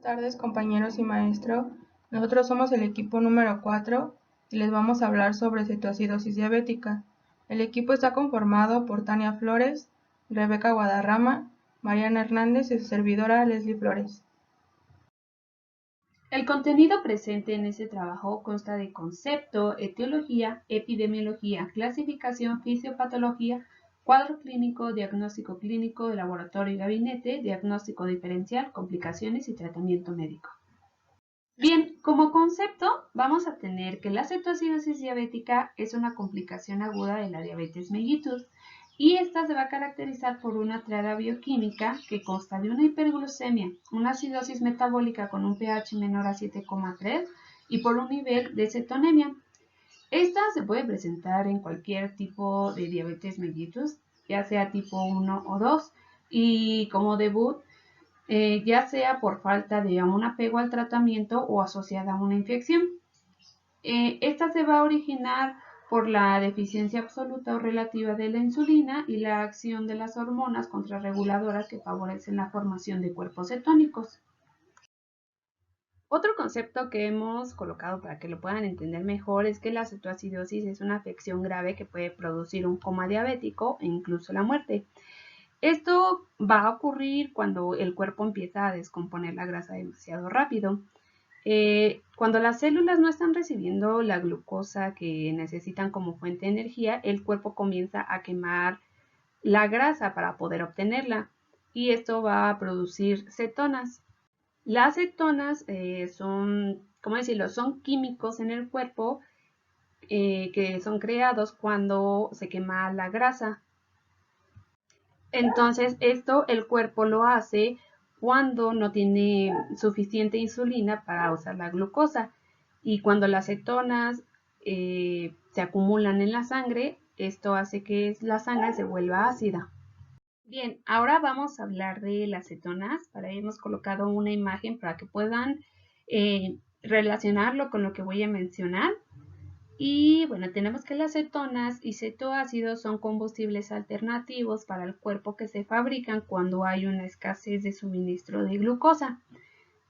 tardes, compañeros y maestro. Nosotros somos el equipo número 4 y les vamos a hablar sobre cetoacidosis diabética. El equipo está conformado por Tania Flores, Rebeca Guadarrama, Mariana Hernández y su servidora Leslie Flores. El contenido presente en este trabajo consta de concepto, etiología, epidemiología, clasificación, fisiopatología, cuadro clínico, diagnóstico clínico de laboratorio y gabinete, diagnóstico diferencial, complicaciones y tratamiento médico. Bien, como concepto vamos a tener que la cetoacidosis diabética es una complicación aguda de la diabetes mellitus y esta se va a caracterizar por una triada bioquímica que consta de una hiperglucemia, una acidosis metabólica con un pH menor a 7,3 y por un nivel de cetonemia. Esta se puede presentar en cualquier tipo de diabetes mellitus, ya sea tipo 1 o 2, y como debut, ya sea por falta de un apego al tratamiento o asociada a una infección. Esta se va a originar por la deficiencia absoluta o relativa de la insulina y la acción de las hormonas contrarreguladoras que favorecen la formación de cuerpos cetónicos. Otro concepto que hemos colocado para que lo puedan entender mejor es que la cetoacidosis es una afección grave que puede producir un coma diabético e incluso la muerte. Esto va a ocurrir cuando el cuerpo empieza a descomponer la grasa demasiado rápido. Cuando las células no están recibiendo la glucosa que necesitan como fuente de energía, el cuerpo comienza a quemar la grasa para poder obtenerla y esto va a producir cetonas. Las cetonas son químicos en el cuerpo que son creados cuando se quema la grasa. Entonces, esto el cuerpo lo hace cuando no tiene suficiente insulina para usar la glucosa. Y cuando las cetonas se acumulan en la sangre, esto hace que la sangre se vuelva ácida. Bien, ahora vamos a hablar de las cetonas. Para ello hemos colocado una imagen para que puedan relacionarlo con lo que voy a mencionar. Y bueno, tenemos que las cetonas y cetoácidos son combustibles alternativos para el cuerpo que se fabrican cuando hay una escasez de suministro de glucosa.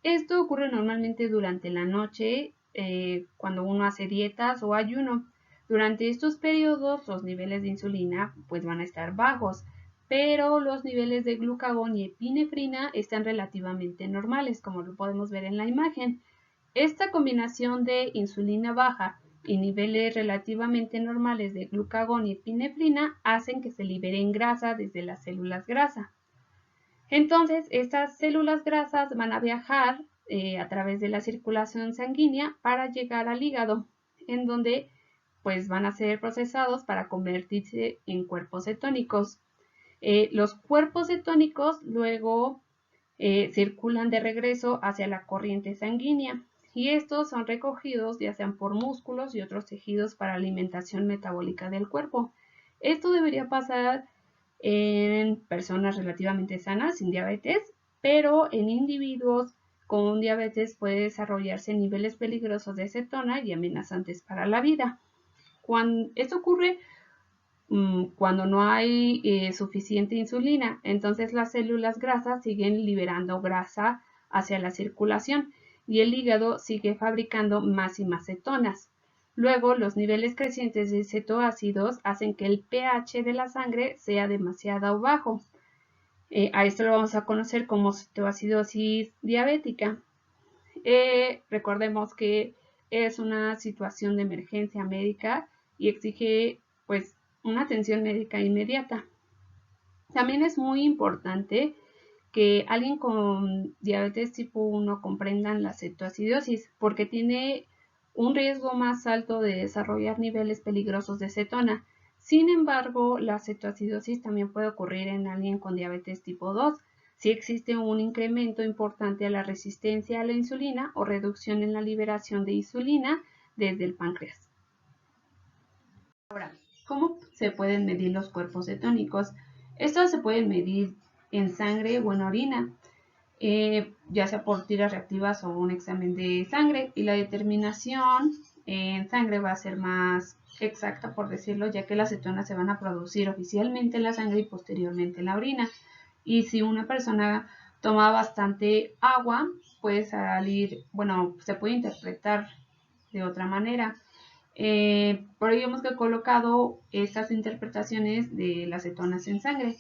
Esto ocurre normalmente durante la noche, cuando uno hace dietas o ayuno. Durante estos periodos los niveles de insulina pues van a estar bajos, pero los niveles de glucagón y epinefrina están relativamente normales, como lo podemos ver en la imagen. Esta combinación de insulina baja y niveles relativamente normales de glucagón y epinefrina hacen que se liberen grasa desde las células grasa. Entonces, estas células grasas van a viajar a través de la circulación sanguínea para llegar al hígado, en donde pues van a ser procesados para convertirse en cuerpos cetónicos. Los cuerpos cetónicos luego circulan de regreso hacia la corriente sanguínea y estos son recogidos ya sean por músculos y otros tejidos para alimentación metabólica del cuerpo. Esto debería pasar en personas relativamente sanas sin diabetes, pero en individuos con diabetes puede desarrollarse niveles peligrosos de cetona y amenazantes para la vida. Esto ocurre cuando no hay suficiente insulina, entonces las células grasas siguen liberando grasa hacia la circulación y el hígado sigue fabricando más y más cetonas. Luego, los niveles crecientes de cetoácidos hacen que el pH de la sangre sea demasiado bajo. A esto lo vamos a conocer como cetoacidosis diabética. Recordemos que es una situación de emergencia médica y exige pues una atención médica inmediata. También es muy importante que alguien con diabetes tipo 1 comprendan la cetoacidosis porque tiene un riesgo más alto de desarrollar niveles peligrosos de cetona. Sin embargo, la cetoacidosis también puede ocurrir en alguien con diabetes tipo 2 si existe un incremento importante a la resistencia a la insulina o reducción en la liberación de insulina desde el páncreas. Ahora, ¿cómo se pueden medir los cuerpos cetónicos? Estos se pueden medir en sangre o en orina, ya sea por tiras reactivas o un examen de sangre, y la determinación en sangre va a ser más exacta, por decirlo, ya que las cetonas se van a producir oficialmente en la sangre y posteriormente en la orina. Y si una persona toma bastante agua, puede salir, bueno, se puede interpretar de otra manera. Por ello hemos colocado estas interpretaciones de las cetonas en sangre.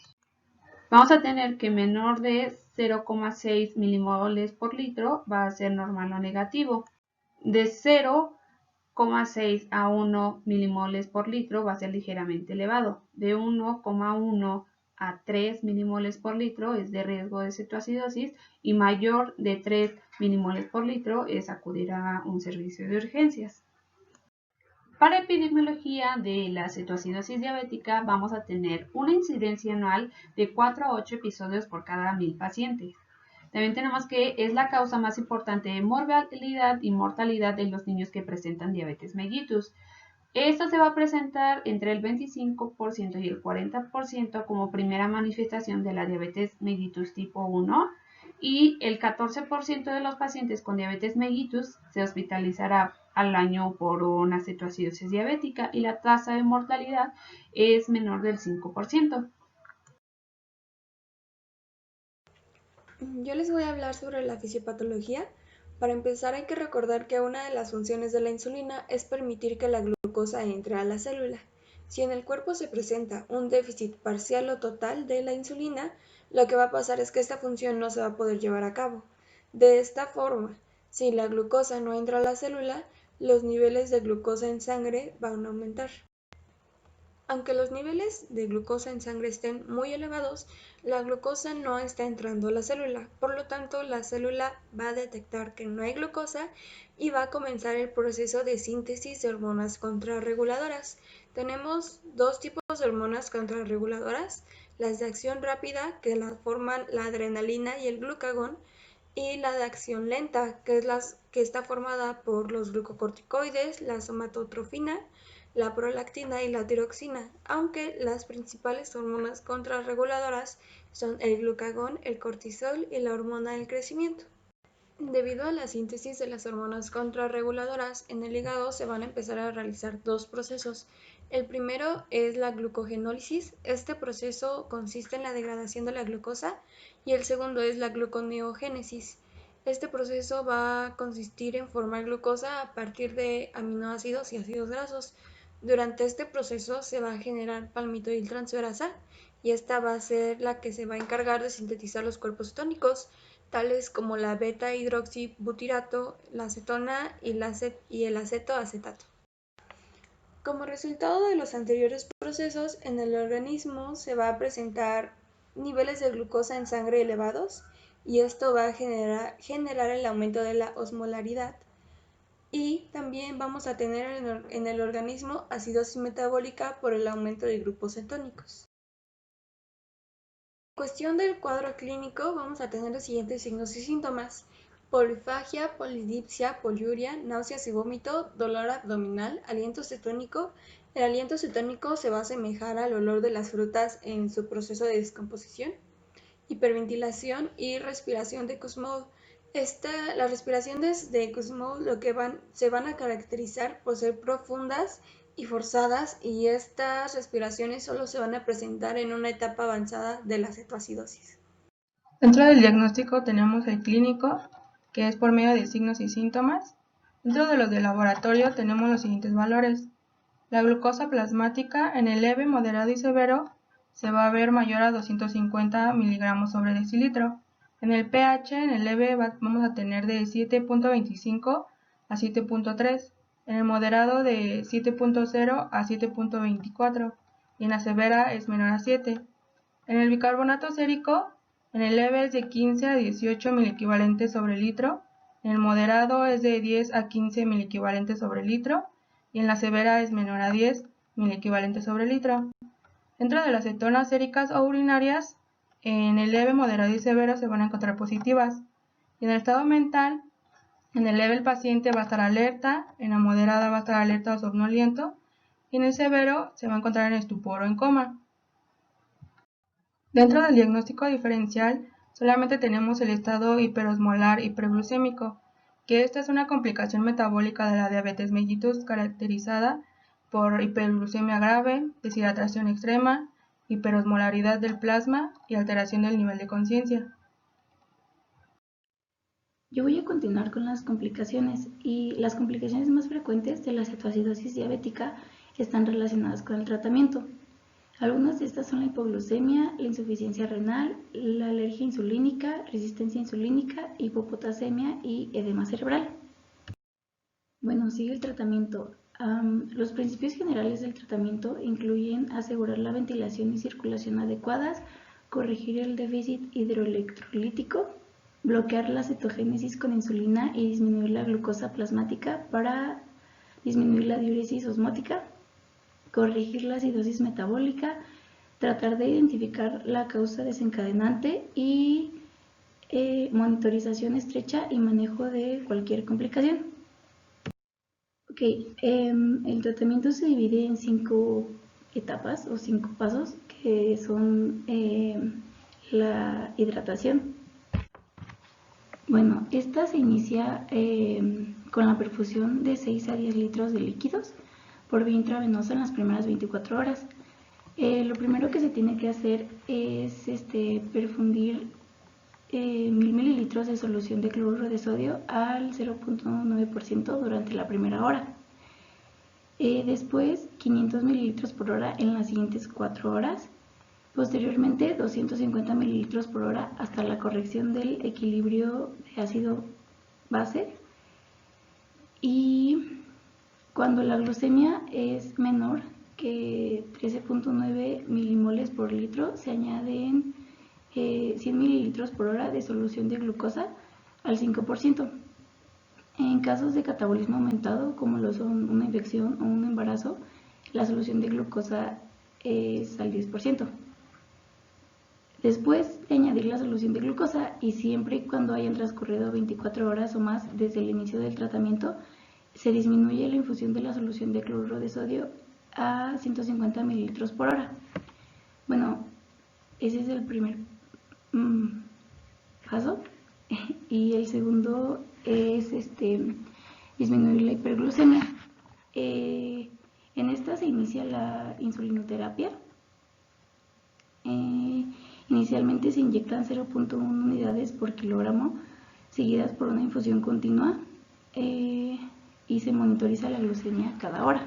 Vamos a tener que menor de 0,6 milimoles por litro va a ser normal o negativo. De 0,6 a 1 milimoles por litro va a ser ligeramente elevado. De 1,1 a 3 milimoles por litro es de riesgo de cetoacidosis y mayor de 3 milimoles por litro es acudir a un servicio de urgencias. Para epidemiología de la cetoacidosis diabética vamos a tener una incidencia anual de 4 a 8 episodios por cada 1000 pacientes. También tenemos que es la causa más importante de mortalidad y mortalidad de los niños que presentan diabetes mellitus. Esta se va a presentar entre el 25% y el 40% como primera manifestación de la diabetes mellitus tipo 1 y el 14% de los pacientes con diabetes mellitus se hospitalizará al año por una cetoacidosis diabética y la tasa de mortalidad es menor del 5%. Yo les voy a hablar sobre la fisiopatología. Para empezar hay que recordar que una de las funciones de la insulina es permitir que la glucosa entre a la célula. Si en el cuerpo se presenta un déficit parcial o total de la insulina, lo que va a pasar es que esta función no se va a poder llevar a cabo. De esta forma, si la glucosa no entra a la célula, los niveles de glucosa en sangre van a aumentar. Aunque los niveles de glucosa en sangre estén muy elevados, la glucosa no está entrando a la célula, por lo tanto la célula va a detectar que no hay glucosa y va a comenzar el proceso de síntesis de hormonas contrarreguladoras. Tenemos dos tipos de hormonas contrarreguladoras, las de acción rápida, que las forman la adrenalina y el glucagón, y la de acción lenta, que está formada por los glucocorticoides, la somatotrofina, la prolactina y la tiroxina, aunque las principales hormonas contrarreguladoras son el glucagón, el cortisol y la hormona del crecimiento. Debido a la síntesis de las hormonas contrarreguladoras, en el hígado se van a empezar a realizar dos procesos. El primero es la glucogenólisis. Este proceso consiste en la degradación de la glucosa y el segundo es la gluconeogénesis. Este proceso va a consistir en formar glucosa a partir de aminoácidos y ácidos grasos. Durante este proceso se va a generar palmitoiltransferasa y esta va a ser la que se va a encargar de sintetizar los cuerpos cetónicos, tales como la beta-hidroxibutirato, la acetona y el acetoacetato. Como resultado de los anteriores procesos, en el organismo se va a presentar niveles de glucosa en sangre elevados y esto va a generar el aumento de la osmolaridad. Y también vamos a tener en el organismo acidosis metabólica por el aumento de grupos cetónicos. En cuestión del cuadro clínico vamos a tener los siguientes signos y síntomas: polifagia, polidipsia, poliuria, náuseas y vómito, dolor abdominal, aliento cetónico. El aliento cetónico se va a asemejar al olor de las frutas en su proceso de descomposición. Hiperventilación y respiración de Kussmaul. Las respiraciones de Kussmaul se van a caracterizar por ser profundas y forzadas, y estas respiraciones solo se van a presentar en una etapa avanzada de la cetoacidosis. Dentro del diagnóstico tenemos el clínico, que es por medio de signos y síntomas. Dentro de los de laboratorio tenemos los siguientes valores. La glucosa plasmática en el leve, moderado y severo se va a ver mayor a 250 miligramos sobre decilitro. En el pH, en el leve vamos a tener de 7.25 a 7.3, en el moderado de 7.0 a 7.24 y en la severa es menor a 7. En el bicarbonato sérico, en el leve es de 15 a 18 miliequivalentes sobre litro, en el moderado es de 10 a 15 miliequivalentes sobre litro y en la severa es menor a 10 miliequivalentes sobre litro. Dentro de las cetonas séricas o urinarias, en el leve, moderado y severo se van a encontrar positivas. Y en el estado mental, en el leve el paciente va a estar alerta, en la moderada va a estar alerta o somnoliento, y en el severo se va a encontrar en estupor o en coma. Dentro del diagnóstico diferencial, solamente tenemos el estado hiperosmolar y preglucémico, que esta es una complicación metabólica de la diabetes mellitus caracterizada por hiperglucemia grave, deshidratación extrema, hiperosmolaridad del plasma y alteración del nivel de conciencia. Yo voy a continuar con las complicaciones y las complicaciones más frecuentes de la cetoacidosis diabética están relacionadas con el tratamiento. Algunas de estas son la hipoglucemia, la insuficiencia renal, la alergia insulínica, resistencia insulínica, hipopotasemia y edema cerebral. Bueno, sigue el tratamiento. Los principios generales del tratamiento incluyen asegurar la ventilación y circulación adecuadas, corregir el déficit hidroelectrolítico, bloquear la cetogénesis con insulina y disminuir la glucosa plasmática para disminuir la diuresis osmótica, corregir la acidosis metabólica, tratar de identificar la causa desencadenante y monitorización estrecha y manejo de cualquier complicación. Ok, el tratamiento se divide en 5 etapas o 5 pasos, que son la hidratación. Bueno, esta se inicia con la perfusión de 6 a 10 litros de líquidos por vía intravenosa en las primeras 24 horas. Lo primero que se tiene que hacer es perfundir 1000 mililitros de solución de cloruro de sodio al 0.9% durante la primera hora. Después 500 mililitros por hora en las siguientes 4 horas. Posteriormente 250 mililitros por hora hasta la corrección del equilibrio de ácido-base. Y cuando la glucemia es menor que 13.9 milimoles por litro, se añaden 100 mililitros por hora de solución de glucosa al 5%. En casos de catabolismo aumentado, como lo son una infección o un embarazo, la solución de glucosa es al 10%. Después de añadir la solución de glucosa, y siempre y cuando hayan transcurrido 24 horas o más desde el inicio del tratamiento, se disminuye la infusión de la solución de cloruro de sodio a 150 mililitros por hora. Bueno, ese es el primer paso. Y el segundo es disminuir la hiperglucemia. En esta se inicia la insulinoterapia. Inicialmente se inyectan 0.1 unidades por kilogramo, seguidas por una infusión continua, y se monitoriza la glucemia cada hora.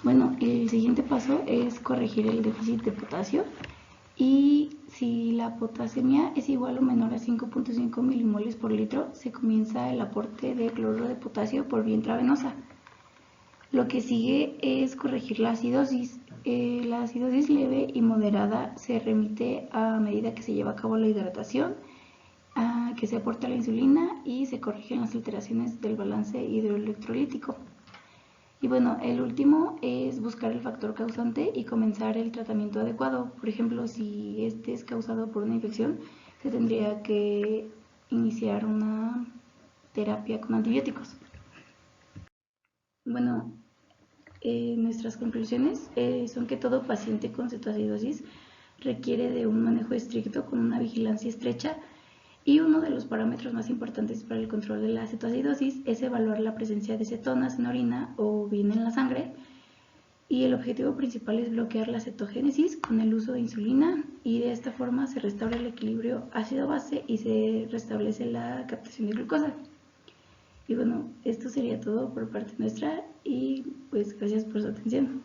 Bueno, el siguiente paso es corregir el déficit de potasio, y si la potasemia es igual o menor a 5.5 milimoles por litro, se comienza el aporte de cloruro de potasio por vía intravenosa. Lo que sigue es corregir la acidosis. La acidosis leve y moderada se remite a medida que se lleva a cabo la hidratación, que se aporta la insulina y se corrigen las alteraciones del balance hidroelectrolítico. Y bueno, el último es buscar el factor causante y comenzar el tratamiento adecuado. Por ejemplo, si este es causado por una infección, se tendría que iniciar una terapia con antibióticos. Bueno, nuestras conclusiones son que todo paciente con cetoacidosis requiere de un manejo estricto con una vigilancia estrecha, y uno de los parámetros más importantes para el control de la cetoacidosis es evaluar la presencia de cetonas en orina o bien en la sangre, y el objetivo principal es bloquear la cetogénesis con el uso de insulina, y de esta forma se restaura el equilibrio ácido-base y se restablece la captación de glucosa. Y bueno, esto sería todo por parte nuestra, y pues gracias por su atención.